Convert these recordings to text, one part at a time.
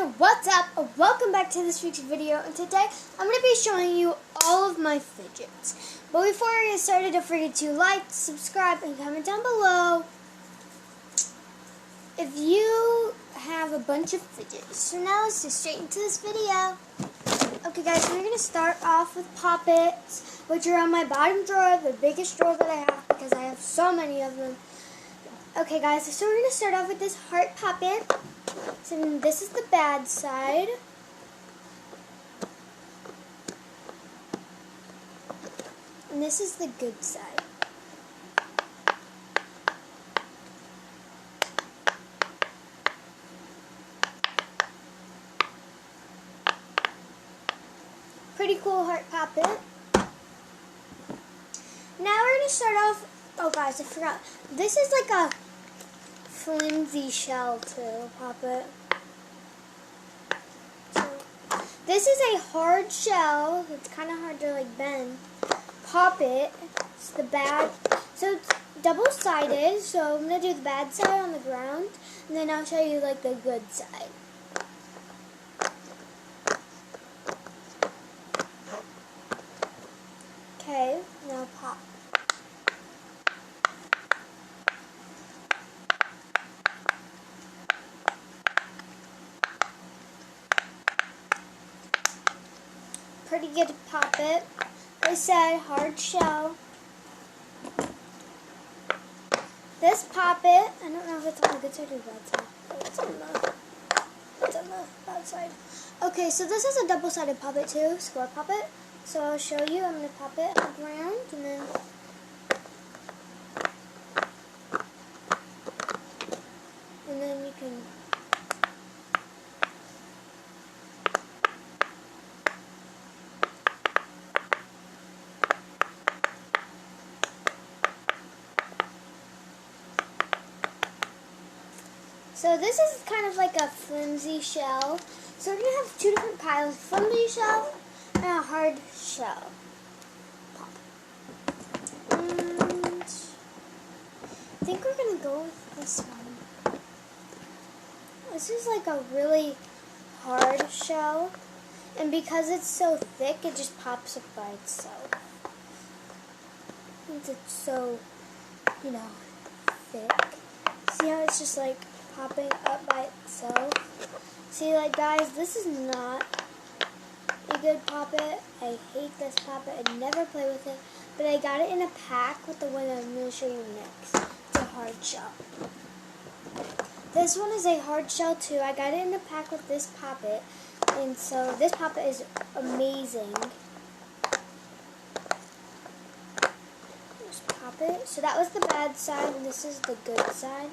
everyone, what's up? Welcome back to this week's video, and today I'm going to be showing you all of my fidgets. But before I get started, don't forget to like, subscribe, and comment down below if you have a bunch of fidgets. So now let's get straight into this video. Okay guys, we're going to start off with poppets, which are on my bottom drawer, the biggest drawer that I have because I have so many of them. Okay guys, so we're going to start off with this heart poppet. So this is the bad side. And this is the good side. Pretty cool heart poppet. Now we're going to start off, oh guys, I forgot. This is like a flimsy shell too, poppet. So, this is a hard shell. It's kind of hard to like bend. Poppet. It's the bad. So it's double-sided. So I'm gonna do the bad side on the ground, and then I'll show you like the good side. Okay, now pop. Pretty good poppet. They said hard shell. This poppet, I don't know if it's on the good side or the bad side. Oh, it's on the bad side. Okay, so this is a double-sided poppet too, square poppet. So I'll show you. I'm going to pop it on the ground and then you can So this is kind of like a flimsy shell. So we're going to have two different piles, flimsy shell and a hard shell. Pop. And I think we're going to go with this one. This is like a really hard shell. And because it's so thick, it just pops up by itself. Since it's so, thick. See how it's just like popping up by itself. See, like guys, this is not a good poppet. I hate this poppet. I never play with it, but I got it in a pack with the one I'm going to show you next. It's a hard shell. This one is a hard shell too. I got it in a pack with this poppet, and so this poppet is amazing. Just pop it. So that was the bad side, and this is the good side.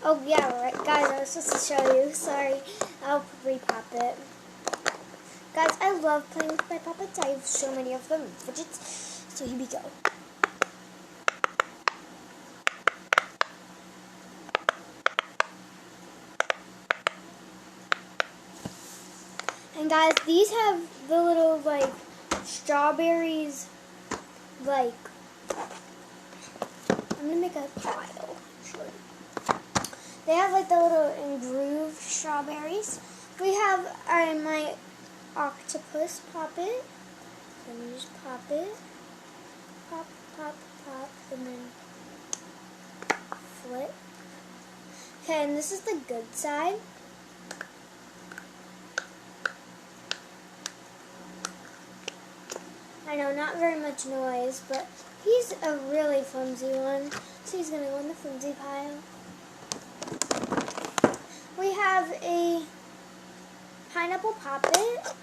Oh yeah, right, guys, I was supposed to show you. Sorry, I'll re-pop it. Guys, I love playing with my puppets. I have so many of them, fidgets. So here we go. And guys, these have the little like strawberries. Like, I'm gonna make a pile. They have like the little engraved strawberries. We have my octopus poppet. So let me just pop it. Pop, pop, pop, and then flip. Okay, and this is the good side. I know, not very much noise, but he's a really flimsy one. So he's gonna go in the flimsy pile. We have a pineapple poppet.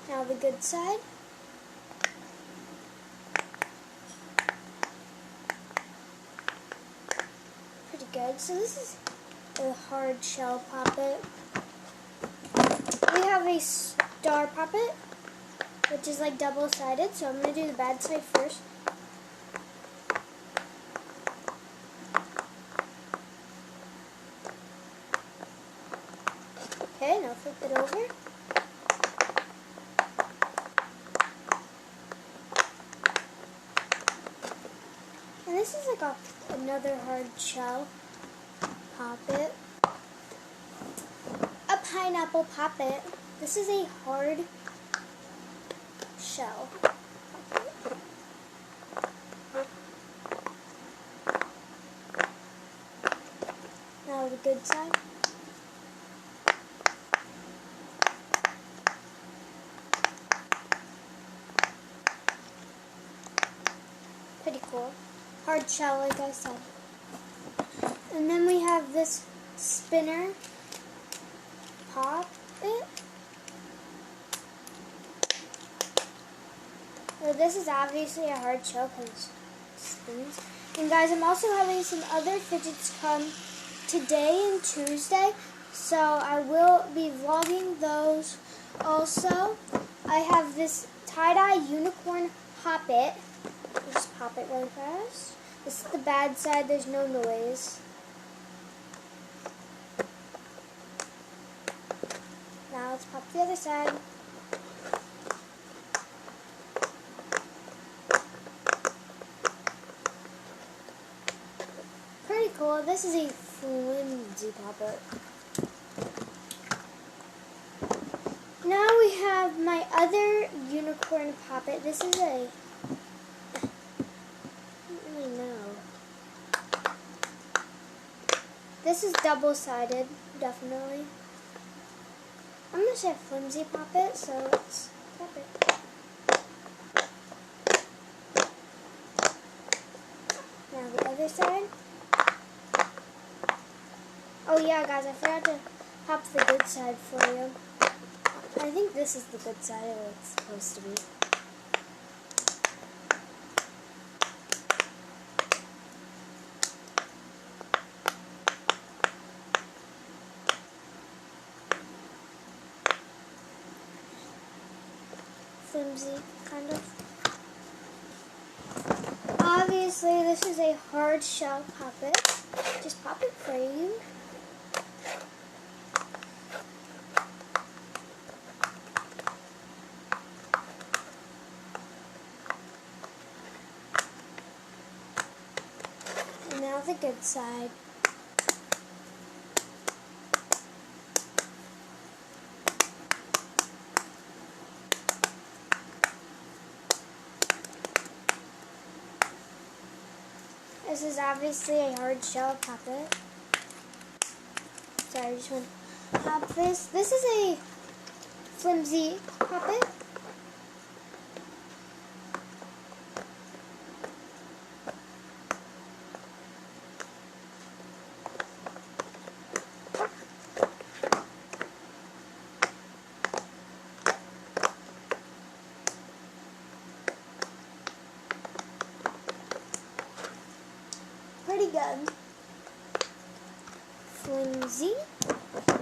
Now the good side. Pretty good. So this is a hard shell poppet. We have a star poppet, which is like double-sided. So I'm going to do the bad side first. Okay, now flip it over. this is like another hard shell poppet. A pineapple poppet. This is a hard shell. Now the good side. Pretty cool. Hard shell, like I said. And then we have this spinner pop it. So this is obviously a hard shell because it spins. And guys, I'm also having some other fidgets come today and Tuesday, so I will be vlogging those also. I have this tie-dye unicorn poppet. Just pop it really fast. This is the bad side, there's no noise. Now let's pop the other side. Pretty cool. This is a flimsy poppet. Now we have my other unicorn poppet. This is a... This is double-sided, definitely. I'm going to say flimsy poppet, so let's pop it. Now the other side. Oh yeah, guys, I forgot to pop the good side for you. I think this is the good side, or it's supposed to be. Flimsy, kind of. Obviously, this is a hard shell poppet. Just pop it for you. And now the good side. This is obviously a hard shell poppet. Sorry, I just want to pop this. This is a flimsy poppet. Pretty good. Flimsy.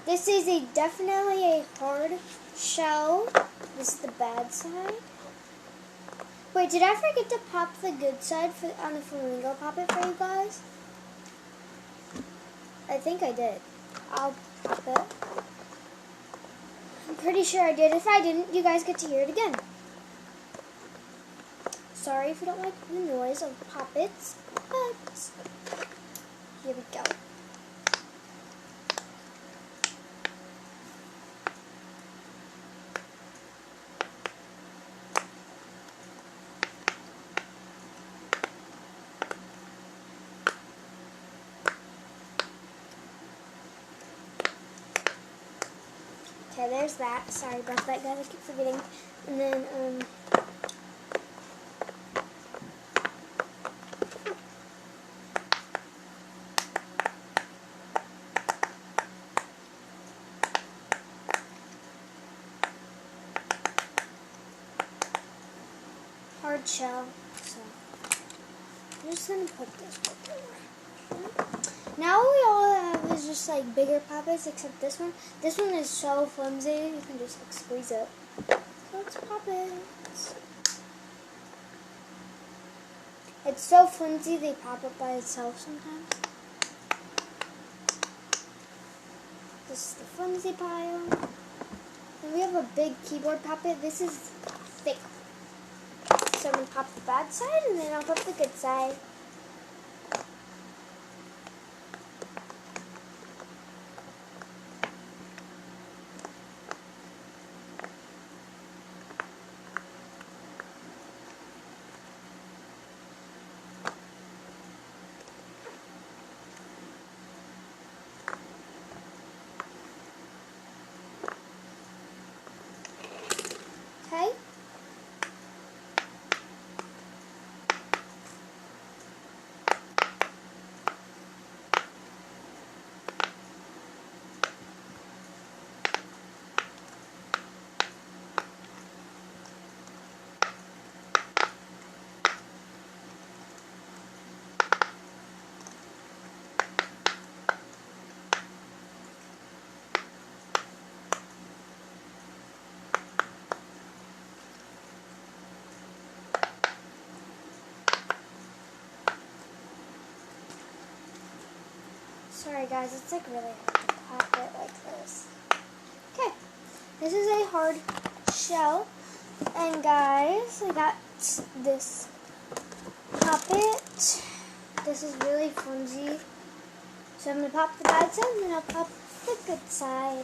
This is definitely a hard shell. This is the bad side. Wait, did I forget to pop the good side on the flamingo poppet for you guys? I think I did. I'll pop it. I'm pretty sure I did. If I didn't, you guys get to hear it again. Sorry if you don't like the noise of poppets, but here we go. Okay, there's that. Sorry about that, guys. I keep forgetting. And then, hard shell. So, I'm just going to put this right there. Now we all have is just like bigger poppets, except this one. This one is so flimsy, you can just like squeeze it. So let's pop it. It's so flimsy they pop up by itself sometimes. This is the flimsy pile. And we have a big keyboard poppet. This is thick. So I'm going to pop the bad side and then I'll pop the good side. Sorry guys, it's like really hard to pop it like this. Okay, this is a hard shell. And guys, I got this puppet. This is really flimsy. So I'm going to pop the bad side and then I'll pop the good side.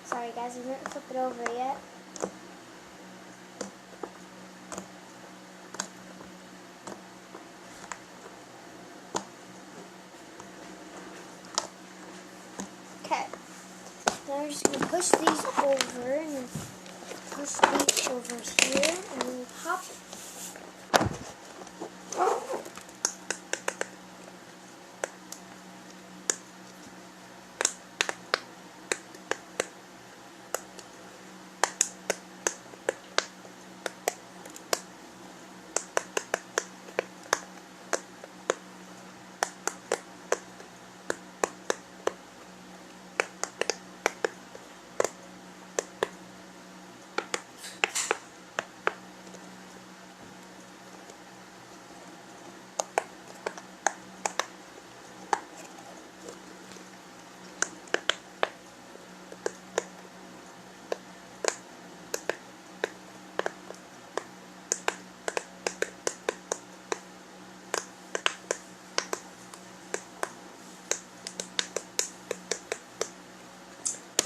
Sorry guys, I didn't flip it over yet. Okay, now I'm just going to push these over and then push these over here and then pop it.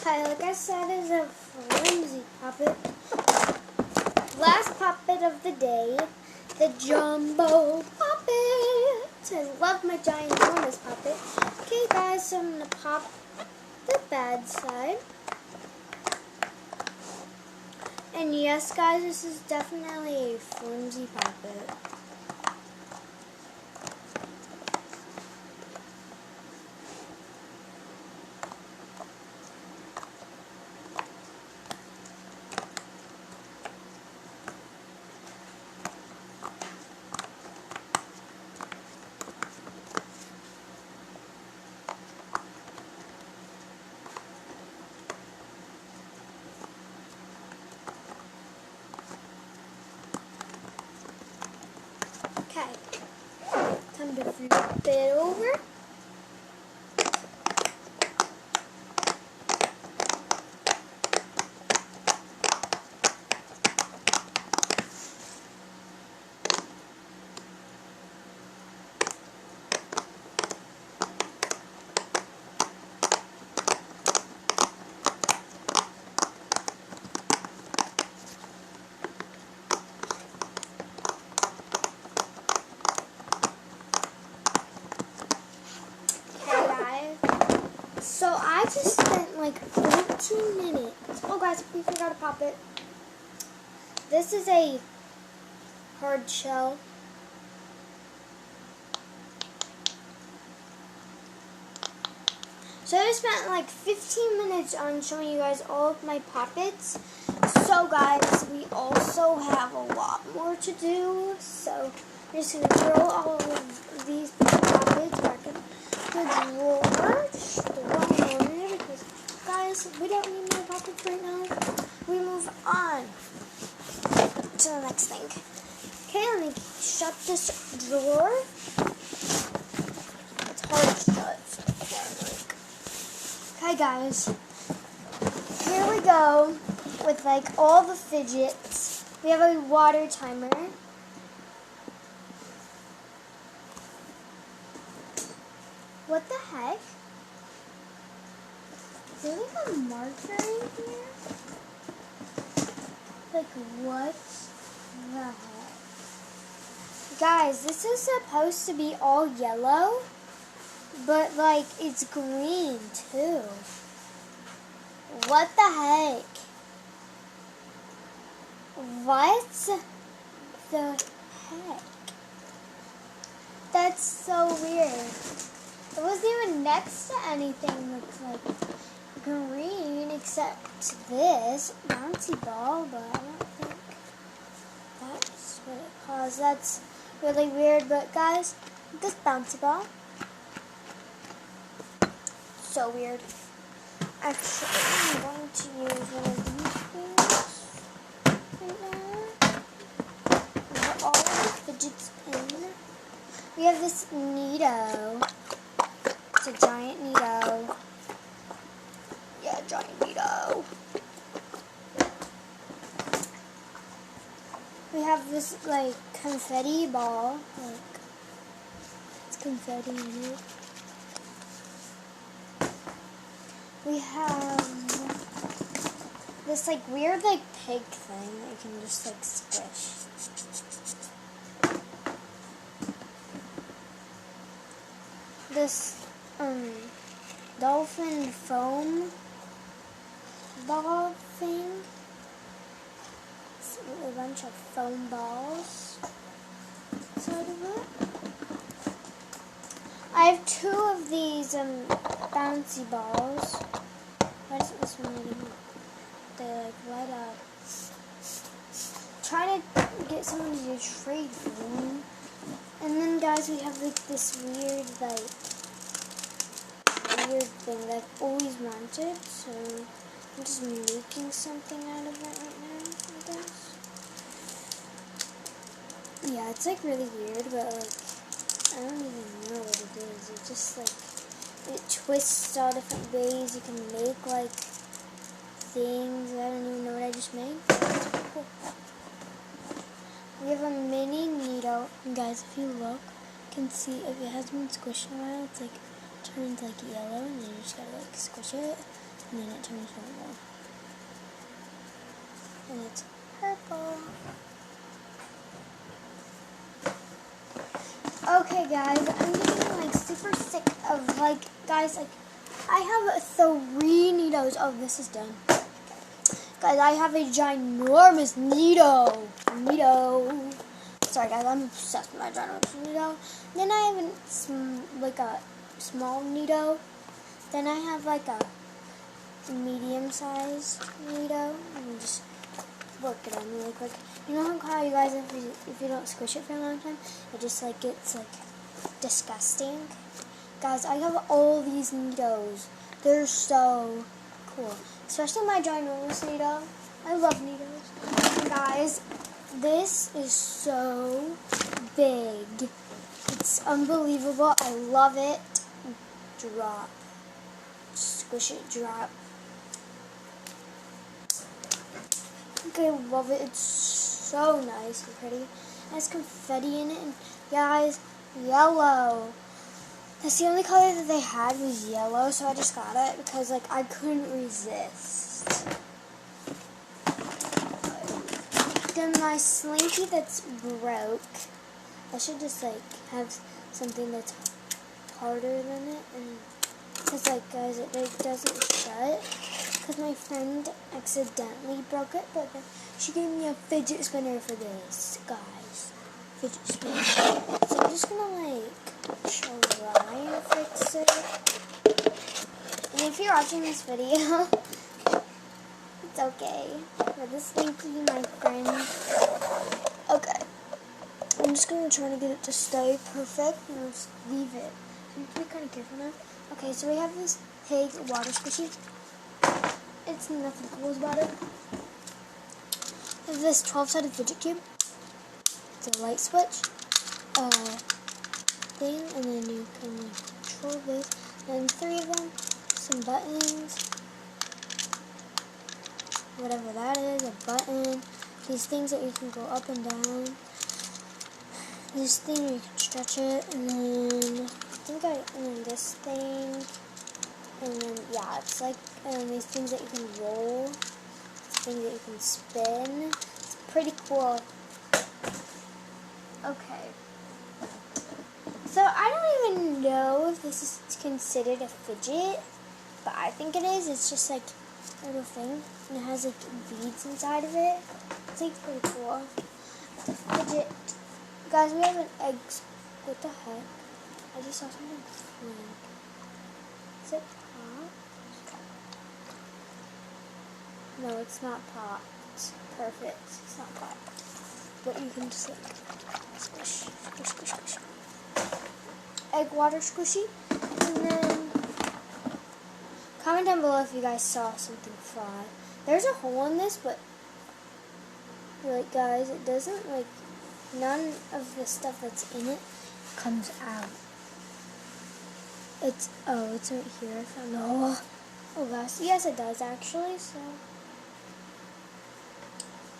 Okay, like I said, is a flimsy puppet. Last puppet of the day, the jumbo puppet. I love my giant enormous puppet. Okay, guys, so I'm gonna pop the bad side. And yes, guys, this is definitely a flimsy puppet. Okay, time to flip it over. So I just spent like 14 minutes. Oh guys, we forgot to pop it. This is a hard shell. So I spent like 15 minutes on showing you guys all of my puppets. So guys, we also have a lot more to do. So I'm just going to throw all of these puppets back in the drawer. Just throw them in there because, guys, we don't need more puppets right now. We move on to the next thing. Okay, let me shut this drawer. It's hard to shut. Okay, guys. Here we go with like all the fidgets. We have a water timer. What the heck? Is there like a marker in here? Like what the heck? Guys, this is supposed to be all yellow, but like it's green too. What the heck? What the heck? That's so weird. It wasn't even next to anything that's like green except this bouncy ball, but I don't think that's what it because that's really weird. But guys, this bouncy ball, so weird. Actually, I'm going to use one of these things right now. Put all the fidgets in. We have this Neato. It's a giant Neato. Yeah, giant Neato. We have this like confetti ball. Like, it's confetti in it. We have this like weird like pig thing that you can just like squish. This dolphin foam ball thing. It's a bunch of foam balls inside of it. I have 2 of these bouncy balls. Why doesn't this one anymore? They like light up. Trying to get someone to trade for them. And then guys, we have like this weird thing that I've always wanted, so I'm just making something out of it right now, I guess. Yeah, it's like really weird, but like I don't even know what it is. It just like it twists all different ways. You can make like things. I don't even know what I just made. Cool. We have a mini Neato. And guys, if you look, you can see if it has been squished in a while, it's like turns like yellow, and then you just gotta like squish it, and then it turns normal. And it's purple. Okay guys, I'm getting like super sick of like, guys, like I have 3 Neatos. Oh, this is done. Guys, I have a ginormous Neato. Sorry guys, I'm obsessed with my ginormous Neato. Then I have a small Neato. Then I have like a medium-sized Neato. And just work it on really quick. You know how you guys, if you don't squish it for a long time, it just like gets like disgusting. Guys, I have all these Neatos. They're so cool, especially my ginormous Neato. I love Neatos. And guys, this is so big. It's unbelievable. I love it. Drop. Squish it, drop. Okay, I love it. It's so nice and pretty. It has confetti in it. And guys, yellow. That's the only color that they had was yellow, so I just got it because like I couldn't resist. Then my Slinky that's broke. I should just like have something that's harder than it, and because like guys, it like doesn't shut. Because my friend accidentally broke it, but then she gave me a fidget spinner for this, guys. Fidget spinner. So I'm just gonna like try and fix it. And if you're watching this video, it's okay. But this Slinky, my friend. Okay. I'm just gonna try to get it to stay perfect and I'll just leave it. So you have to be kind of careful now. Okay, so we have this pig water squishy. It's nothing cool about it. We have this 12-sided fidget cube. It's a light switch thing, and then you can control this. And 3 of them, some buttons, whatever that is, a button. These things that you can go up and down. This thing you can stretch it, and then and then this thing, and then yeah, it's like these things that you can roll, things that you can spin. It's pretty cool. Okay. So I don't even know if this is considered a fidget, but I think it is. It's just like a little thing, and it has like beads inside of it. It's like pretty cool. It's a fidget. Guys, we have an egg. What the heck? I just saw something flying. Is it popped? No, it's not popped. Perfect. It's not popped. but you can just like squish, squish, squish, squish. Egg water squishy. And then comment down below if you guys saw something fly. There's a hole in this, but like guys, it doesn't like, none of the stuff that's in it comes out. It's right here. I found the hole. Oh gosh, yes it does actually. So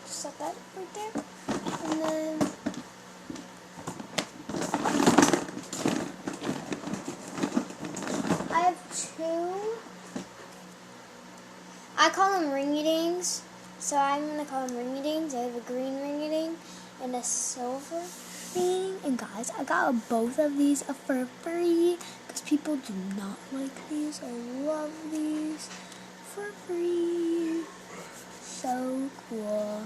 just set that right there, and then I have two. I call them ringy-dings, so I'm gonna call them ringy-dings. I have a green ringy-ding and a silver thing. And guys, I got both of these for free because people do not like these. I love these for free. So cool.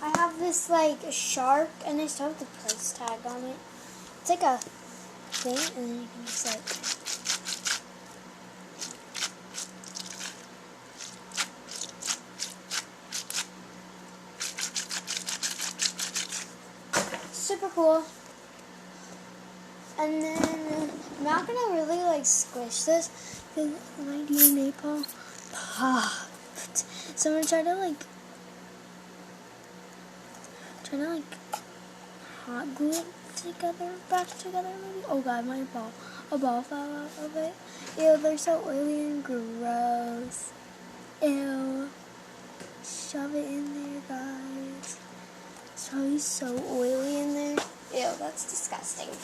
I have this like shark, and I still have the price tag on it. It's like a thing, and then you can just like super cool. And then I'm not gonna really like squish this because my DNA popped. So I'm gonna try to like hot glue it back together maybe. Oh god, a ball fell out of it. Ew, they're so oily and gross. Ew. Shove it in there, guys. It's probably so oily in there. Ew, that's disgusting.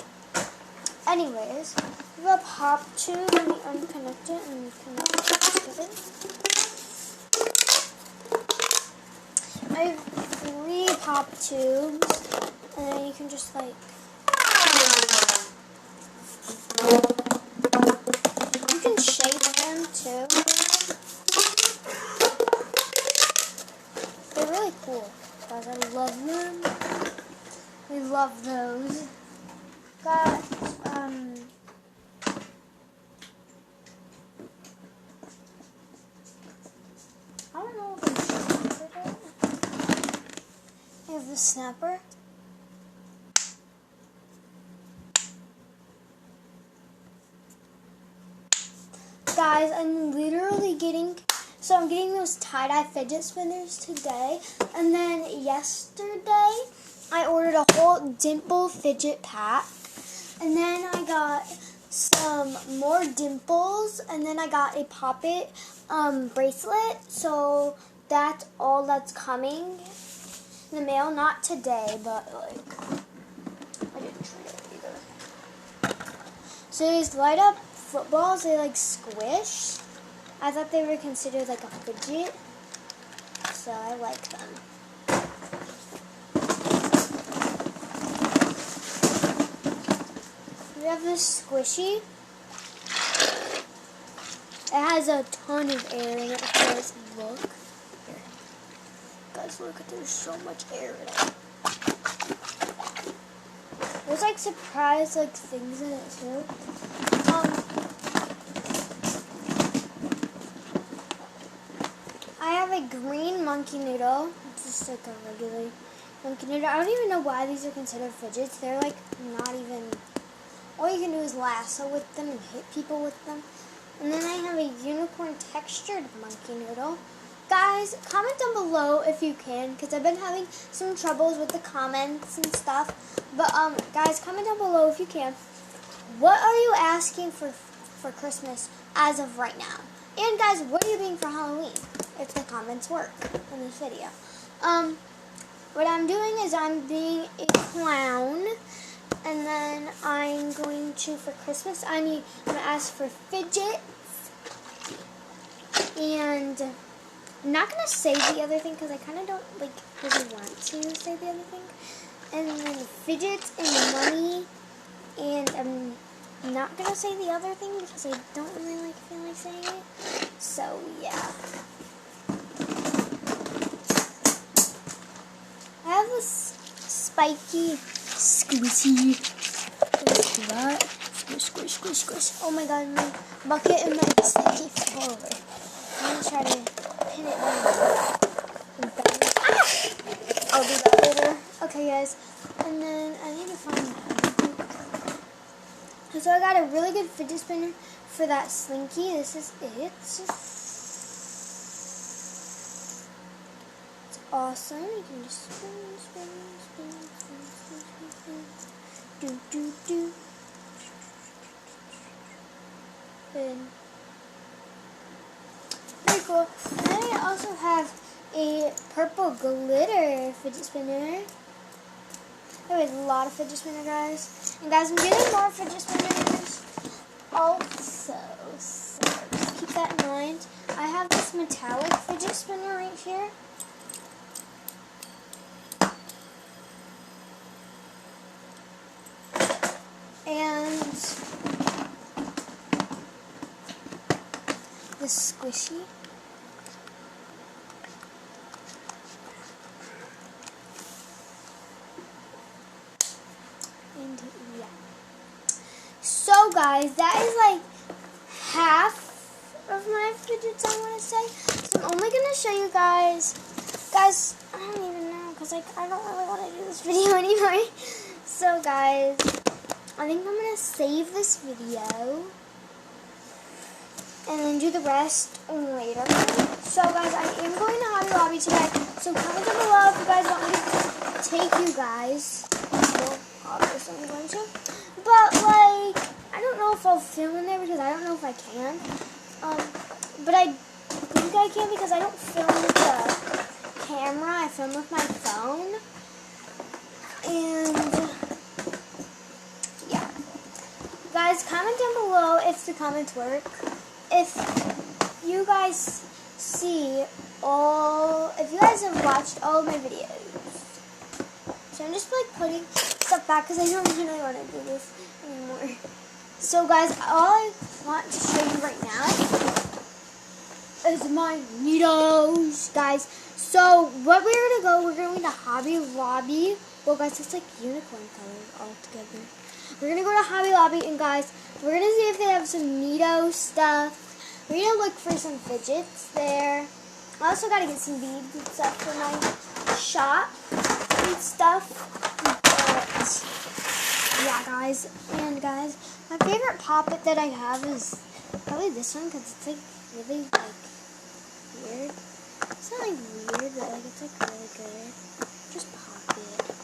Anyways, we have a pop tube. Let me unconnect it and connect it. I have 3 pop tubes, and then you can just like, you can shape them too. They're really cool, guys. I love them. We love those. Got I don't know if I'm sure. I have the snapper. Guys, I'm literally getting those tie-dye fidget spinners today, and then yesterday I ordered a whole dimple fidget pack, and then I got some more dimples, and then I got a pop-it bracelet, so that's all that's coming in the mail. Not today, but like, I didn't treat it either. So these light up footballs, they like squish. I thought they were considered like a fidget, so I like them. We have this squishy. It has a ton of air in it. Guys, look. Here. Guys, look. There's so much air in it. There's like surprise like things in it too. I have a green monkey noodle. It's just like a regular monkey noodle. I don't even know why these are considered fidgets. They're like not even. All you can do is lasso with them and hit people with them. And then I have a unicorn textured monkey noodle. Guys, comment down below if you can, because I've been having some troubles with the comments and stuff. But guys, comment down below if you can. What are you asking for Christmas as of right now? And guys, what are you being for Halloween? If the comments work in this video. What I'm doing is I'm being a clown. And then I'm going to, for Christmas, I'm going to ask for fidgets. And I'm not going to say the other thing because I kind of don't like really want to say the other thing. And then fidgets and money. And I'm not going to say the other thing because I don't really feel like saying it. So, yeah. I have this spiky squishy. That. Squish, squish, squish, squish. Oh my god, my bucket and my sticky fall over. I'm gonna try to pin it down. I'll do that later. Okay, guys. And then I need to find that. So I got a really good fidget spinner for that slinky. This is it. It's awesome. You can just spin. Do. Spin. Very cool. And then I also have a purple glitter fidget spinner. There was a lot of fidget spinner, guys. And guys, I'm getting more fidget spinners also. So just keep that in mind. I have this metallic fidget spinner right here. And the squishy. And yeah. So guys, that is like half of my fidgets, I want to say. So I'm only going to show you guys. Guys, I don't even know because like I don't really want to do this video anyway. So guys, I think I'm going to save this video and then do the rest later. So guys, I am going to Hobby Lobby today. So comment down below if you guys want me to take you guys. Well, obviously I'm going to. But like, I don't know if I'll film in there because I don't know if I can. But I think I can because I don't film with the camera. I film with my phone. And yeah. Guys, comment down below if the comments work. If you guys if you guys have watched all of my videos. So I'm just like putting stuff back because I don't really want to do this anymore. So guys, all I want to show you right now is my needles, guys. So what we're going to Hobby Lobby. Well guys, it's like unicorn colors all together. We're going to go to Hobby Lobby and guys, we're going to see if they have some Neato stuff. We're going to look for some fidgets there. I also got to get some beads and stuff for my shop and stuff. But yeah, guys. And guys, my favorite Pop-It that I have is probably this one because it's like really like weird. It's not like weird, but like it's like really good. Just Pop-It.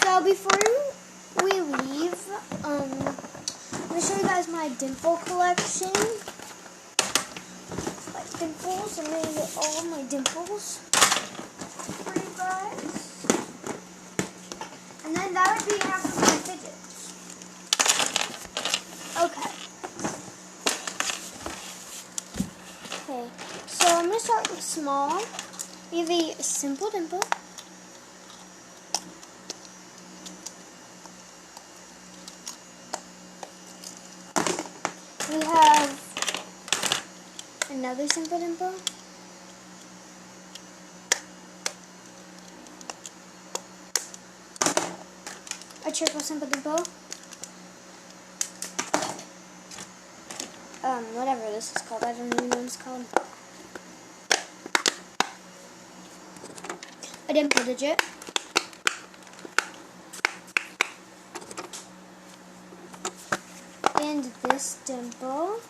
So before we leave, I'm going to show you guys my dimple collection. Like dimples, I'm going to get all of my dimples for you guys. And then that would be half of my fidgets. Okay. Okay, so I'm going to start with small. We have a simple dimple. We have another simple dimple. A triple simple dimple. Whatever this is called. I don't even know what it's called. A dimple digit. And this dimple.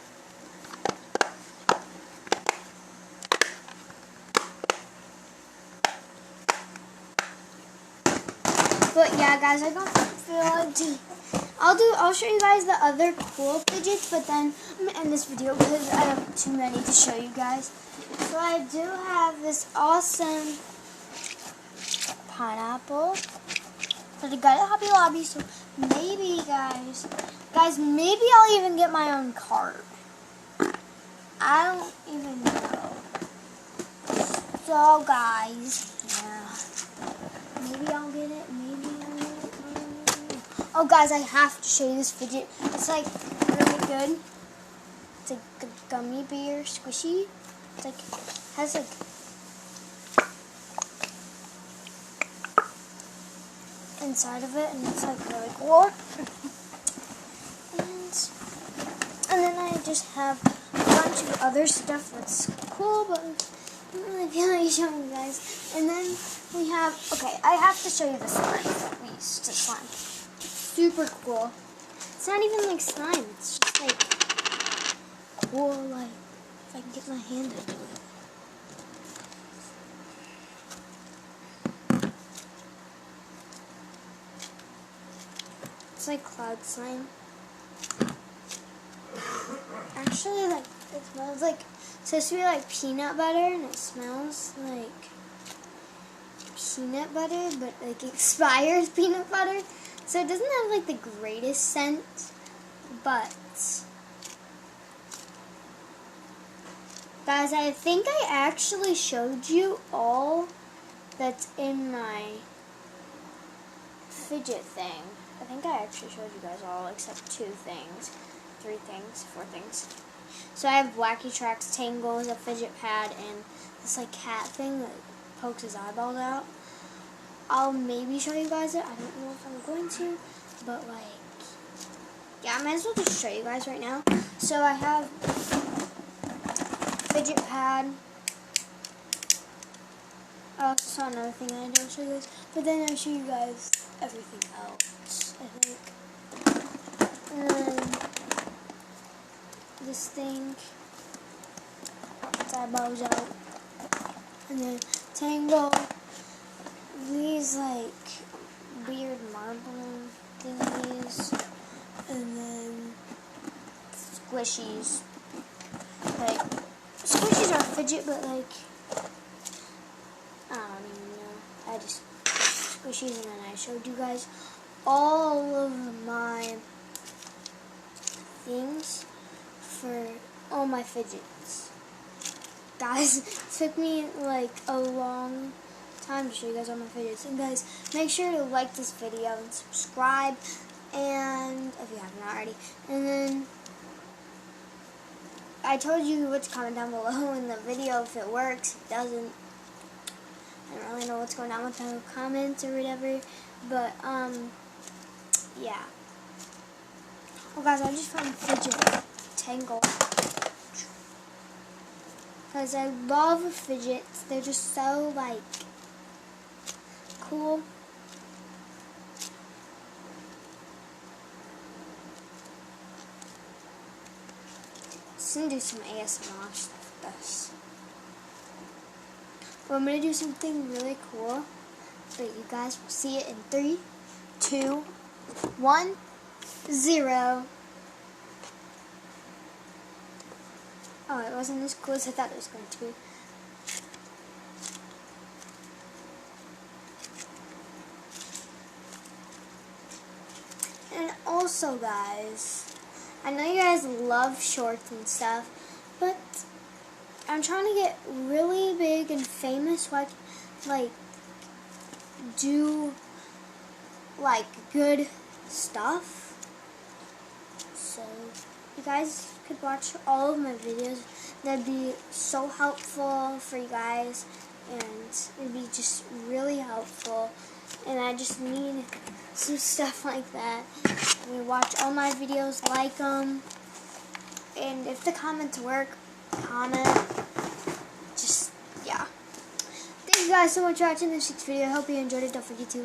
But yeah, guys, I don't feel like I'll show you guys the other cool fidgets, but then I'm gonna end this video because I have too many to show you guys. So I do have this awesome pineapple that I got at Hobby Lobby. So maybe, guys, maybe I'll even get my own card. I don't even know. So, guys, yeah. Maybe I'll get it. Maybe I'll get it. Oh, guys, I have to show you this fidget. It's, like, really good. It's, like, a gummy bear squishy. It's, like, has, like, inside of it, and it's, like, really cool. And then I just have a bunch of other stuff that's cool, but don't really feel like showing you guys. And then we have, okay, I have to show you the slime that we used to slime. It's super cool. It's not even like slime. It's just like cool, like if I can get my hand into it. It's like cloud slime. Actually, like it smells like, it's supposed to be like peanut butter, and it smells like peanut butter, but like expired peanut butter. So it doesn't have like the greatest scent, but guys, I think I actually showed you all that's in my fidget thing. I think I actually showed you guys all except 2 things, 3 things, 4 things. So I have Wacky Tracks, Tangles, a fidget pad, and this like cat thing that pokes his eyeballs out. I'll maybe show you guys it. I don't know if I'm going to, but like, yeah, I might as well just show you guys right now. So I have fidget pad. I also saw another thing I didn't show you guys, but then I'll show you guys everything else, I think. And then this thing, its eyeballs out. And then Tangle, these like weird marble thingies. And then squishies. Like, squishies are fidget, but like, I don't even know. I just squishies, and then I showed you guys all of my things for all my fidgets. Guys, it took me like a long time to show you guys all my fidgets. And guys, make sure to like this video and subscribe, and if you haven't already. And then I told you what to comment down below in the video if it works. It doesn't. I don't really know what's going on with the comments or whatever, but yeah. Oh guys, I just found fidget Tangle, because I love fidgets. They're just so like cool. Let's do some ASMR stuff with this. Well, I'm going to do something really cool, but you guys will see it in 3, 2, 1, 0. Oh, it wasn't as cool as I thought it was going to be. And also, guys, I know you guys love shorts and stuff, but I'm trying to get really big and famous so I can, like, do, like, good stuff. So, you guys could watch all of my videos. That'd be so helpful for you guys, and it'd be just really helpful. And I just need some stuff like that. You watch all my videos, like them, and if the comments work, comment. Just, yeah. Thank you guys so much for watching this week's video. I hope you enjoyed it. Don't forget to like.